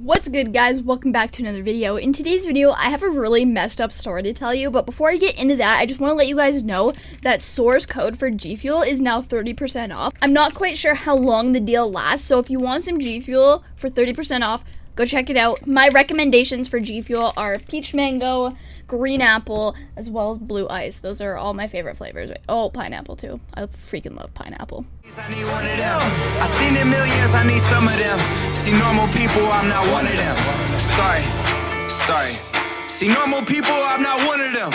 What's good, guys? Welcome back to another video. In today's video, I have a really messed up story to tell you, but before I get into that, I just want to let you guys know that SOAR's code for G Fuel is now 30% off. I'm not quite sure how long the deal lasts, so if you want some G Fuel for 30% off, go check it out. My recommendations for G Fuel are peach mango, green apple, as well as blue ice. Those are all my favorite flavors. Oh, pineapple too. I freaking love pineapple. I need one of them. I seen it millions, I need some of them. See normal people, I'm not one of them. Sorry. See normal people, I'm not one of them.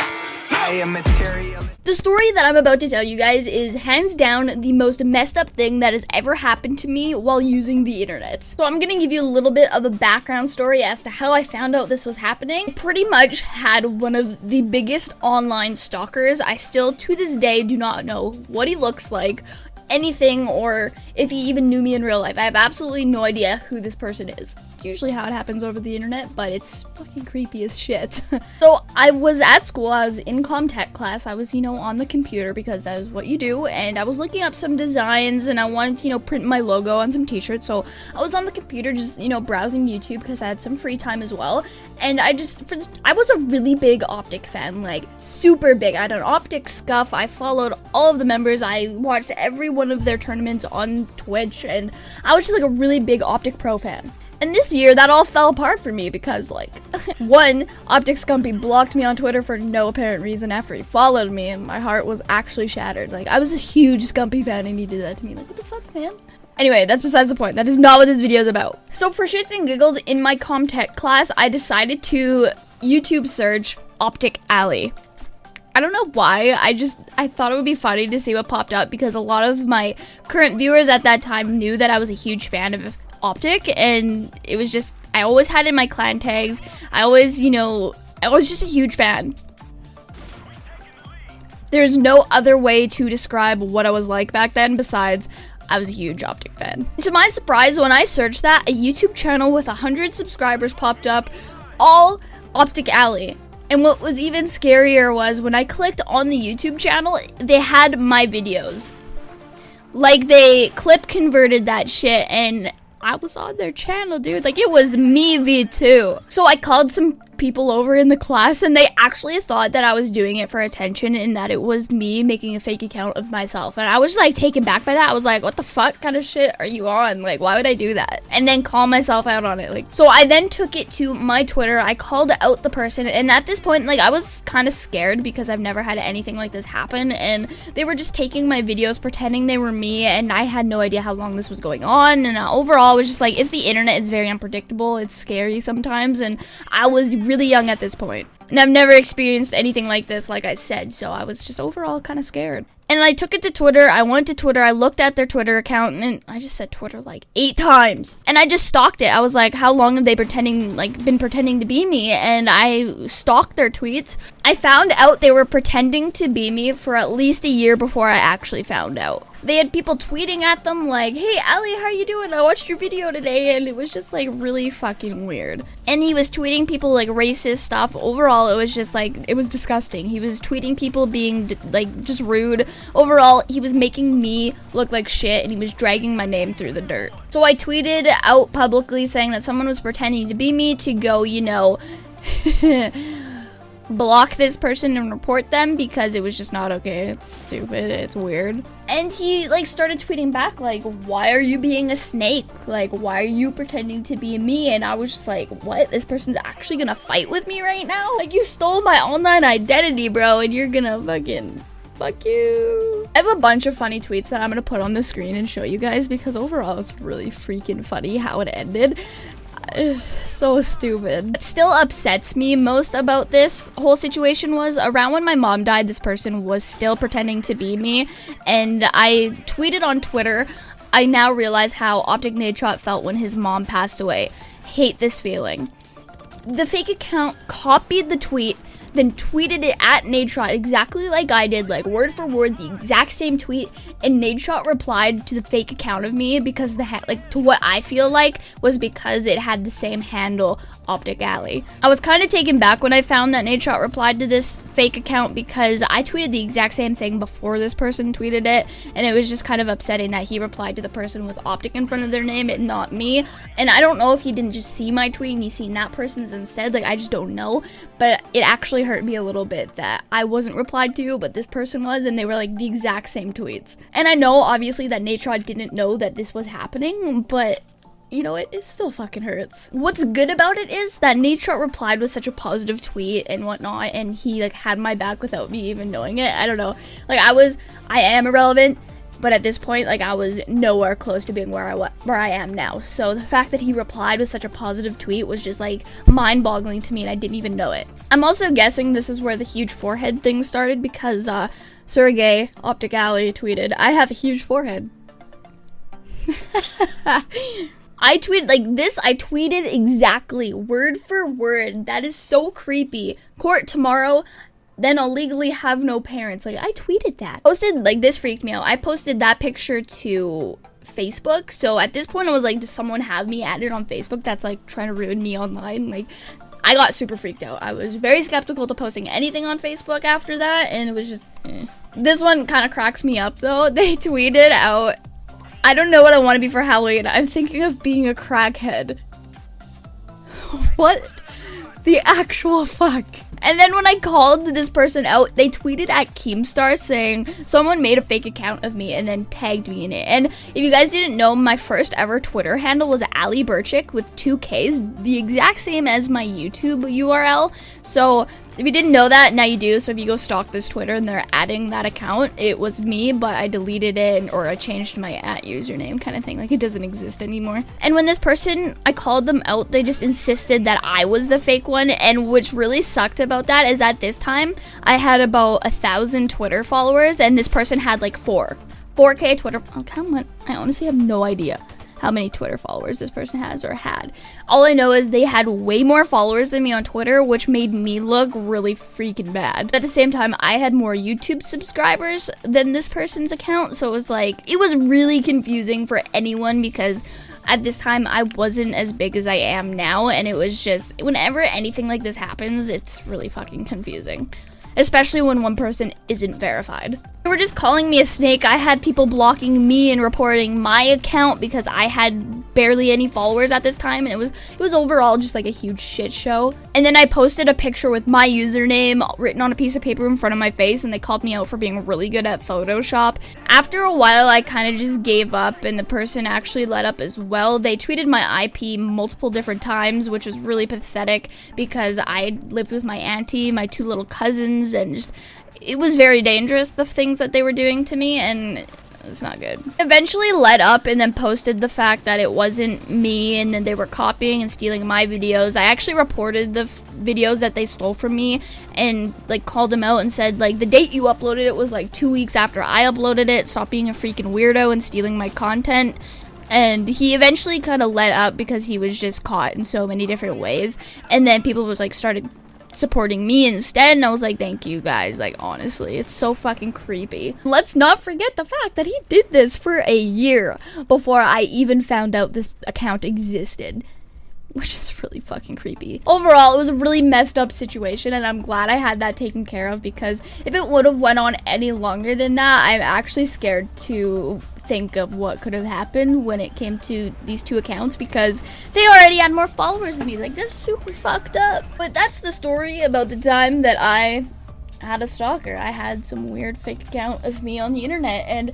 I am material. The story that I'm about to tell you guys is hands down the most messed up thing that has ever happened to me while using the internet. So I'm gonna give you a little bit of a background story as to how I found out this was happening. Pretty much had one of the biggest online stalkers. I still to this day do not know what he looks like, anything, or if he even knew me in real life. I have absolutely no idea who this person is. It's usually how it happens over the internet, but it's fucking creepy as shit. So I was at school, I was in tech class, I was, on the computer because that is what you do, and I was looking up some designs and I wanted to, print my logo on some t-shirts. So I was on the computer just, browsing YouTube because I had some free time as well. And I was a really big Optic fan, like super big. I had an Optic scuff, I followed all of the members, I watched every one of their tournaments on Twitch, and I was just like a really big Optic Pro fan. And this year, that all fell apart for me because, one, Optic Scumpy blocked me on Twitter for no apparent reason after he followed me, and my heart was actually shattered. I was a huge Scumpy fan, and he did that to me. What the fuck, man? Anyway, that's besides the point. That is not what this video is about. So for shits and giggles, in my tech class, I decided to YouTube search Optic Alley. I don't know why, I thought it would be funny to see what popped up because a lot of my current viewers at that time knew that I was a huge fan of Optic, and it was just, I always had in my clan tags, I was just a huge fan. There's no other way to describe what I was like back then besides I was a huge Optic fan. To my surprise, when I searched that, a YouTube channel with 100 subscribers popped up, all Optic Alley. And what was even scarier was when I clicked on the YouTube channel, they had my videos. They clip converted that shit, and I was on their channel, dude. It was me V2. So I called some people over in the class, and they actually thought that I was doing it for attention and that it was me making a fake account of myself. And I was just taken back by that. I was like, what the fuck kind of shit are you on? Why would I do that? And then call myself out on it. So I then took it to my Twitter. I called out the person, and at this point, I was kind of scared because I've never had anything like this happen, and they were just taking my videos, pretending they were me, and I had no idea how long this was going on. And overall, it was just it's the internet. It's very unpredictable. It's scary sometimes, and I was really young at this point, and I've never experienced anything like this, like I said, so I was just overall kind of scared. And I took it to Twitter. I went to Twitter, I looked at their Twitter account, and I just said Twitter 8 times, and I just stalked it. I was like, how long have they been pretending to be me? And I stalked their tweets. I found out they were pretending to be me for at least a year before I actually found out. They had people tweeting at them hey, Allie, how you doing? I watched your video today, and it was just really fucking weird. And he was tweeting people racist stuff. Overall, it was just it was disgusting. He was tweeting people being just rude. Overall, he was making me look like shit, and he was dragging my name through the dirt. So I tweeted out publicly saying that someone was pretending to be me to go, block this person and report them because it was just not okay. It's stupid. It's weird. And he started tweeting back why are you being a snake? Why are you pretending to be me? And I was just what? This person's actually gonna fight with me right now? You stole my online identity, bro, and you're gonna fucking fuck you. I have a bunch of funny tweets that I'm gonna put on the screen and show you guys because overall it's really freaking funny how it ended. So stupid. What still upsets me most about this whole situation was around when my mom died, this person was still pretending to be me, and I tweeted on Twitter, I now realize how Optic Nadeshot felt when his mom passed away. Hate this feeling. The fake account copied the tweet, then tweeted it at Nadeshot exactly like I did, like word for word, the exact same tweet. And Nadeshot replied to the fake account of me because to what I feel like was because it had the same handle, Optic Alley. I was kind of taken back when I found that Nadeshot replied to this fake account because I tweeted the exact same thing before this person tweeted it, and it was just kind of upsetting that he replied to the person with Optic in front of their name and not me. And I don't know if he didn't just see my tweet and he seen that person's instead, like I just don't know, but it actually hurt me a little bit that I wasn't replied to, but this person was, and they were like the exact same tweets. And I know obviously that Nadeshot didn't know that this was happening, but you know, it still fucking hurts. What's good about it is that Nadeshot replied with such a positive tweet and whatnot, and he like had my back without me even knowing it. I don't know. Like I am irrelevant, but at this point, like I was nowhere close to being where I am now. So the fact that he replied with such a positive tweet was just like mind-boggling to me, and I didn't even know it. I'm also guessing this is where the huge forehead thing started because Sergey Optic Alley tweeted, "I have a huge forehead." I tweeted like this. I tweeted exactly word for word. That is so creepy. Court tomorrow, then I'll legally have no parents. Like I tweeted that. Posted like this freaked me out. I posted that picture to Facebook. So at this point I was like, does someone have me added on Facebook that's like trying to ruin me online? Like I got super freaked out. I was very skeptical to posting anything on Facebook after that, and it was just This one kind of cracks me up though. They tweeted out, "I don't know what I want to be for Halloween. I'm thinking of being a crackhead." What the actual fuck? And then when I called this person out, they tweeted at Keemstar saying someone made a fake account of me and then tagged me in it. And if you guys didn't know, my first ever Twitter handle was Alliefx with 2 Ks, the exact same as my YouTube URL. So if you didn't know that, now you do. So if you go stalk this Twitter and they're adding that account, it was me, but I deleted it or I changed my @username kind of thing. Like it doesn't exist anymore. And when this person, I called them out, they just insisted that I was the fake one. And which really sucked about that is at this time, I had about 1,000 Twitter followers and this person had like 4K Twitter. I honestly have no idea how many Twitter followers this person has or had. All I know is they had way more followers than me on Twitter, which made me look really freaking bad. But at the same time, I had more YouTube subscribers than this person's account, so it was really confusing for anyone because at this time I wasn't as big as I am now, and it was just, whenever anything like this happens, it's really fucking confusing. Especially when one person isn't verified. They were just calling me a snake. I had people blocking me and reporting my account because I had barely any followers at this time, and it was overall just like a huge shit show. And then I posted a picture with my username written on a piece of paper in front of my face, and they called me out for being really good at Photoshop. After a while, I kind of just gave up, and the person actually let up as well. They tweeted my IP multiple different times, which was really pathetic because I lived with my auntie, my 2 little cousins, and just it was very dangerous, the things that they were doing to me, and it's not good. Eventually let up and then posted the fact that it wasn't me and then they were copying and stealing my videos. I actually reported the videos that they stole from me and like called them out and said like the date you uploaded it was like 2 weeks after I uploaded it. Stop being a freaking weirdo and stealing my content. And he eventually kind of let up because he was just caught in so many different ways. And then people was like started supporting me instead, and I was like, thank you guys. Like honestly, it's so fucking creepy. Let's not forget the fact that he did this for a year before I even found out this account existed, which is really fucking creepy. Overall, it was a really messed up situation, and I'm glad I had that taken care of because if it would have went on any longer than that, I'm actually scared to think of what could have happened when it came to these 2 accounts because they already had more followers than me. Like, that's super fucked up. But that's the story about the time that I had a stalker. I had some weird fake account of me on the internet, and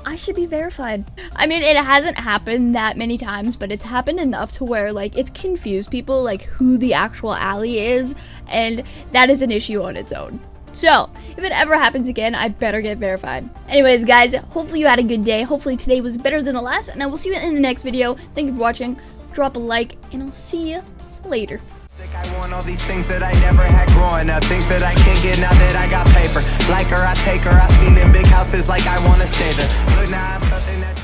I should be verified. I mean, it hasn't happened that many times, but it's happened enough to where like it's confused people like who the actual Allie is, and that is an issue on its own. So, if it ever happens again, I better get verified. Anyways, guys, hopefully you had a good day. Hopefully today was better than the last, and I will see you in the next video. Thank you for watching. Drop a like, and I'll see you later. I want all these things that I never had growing up, things that I can't get now that I got paper. Like her, I take her, I seen them big houses like I want to stay there. Look, now I have something that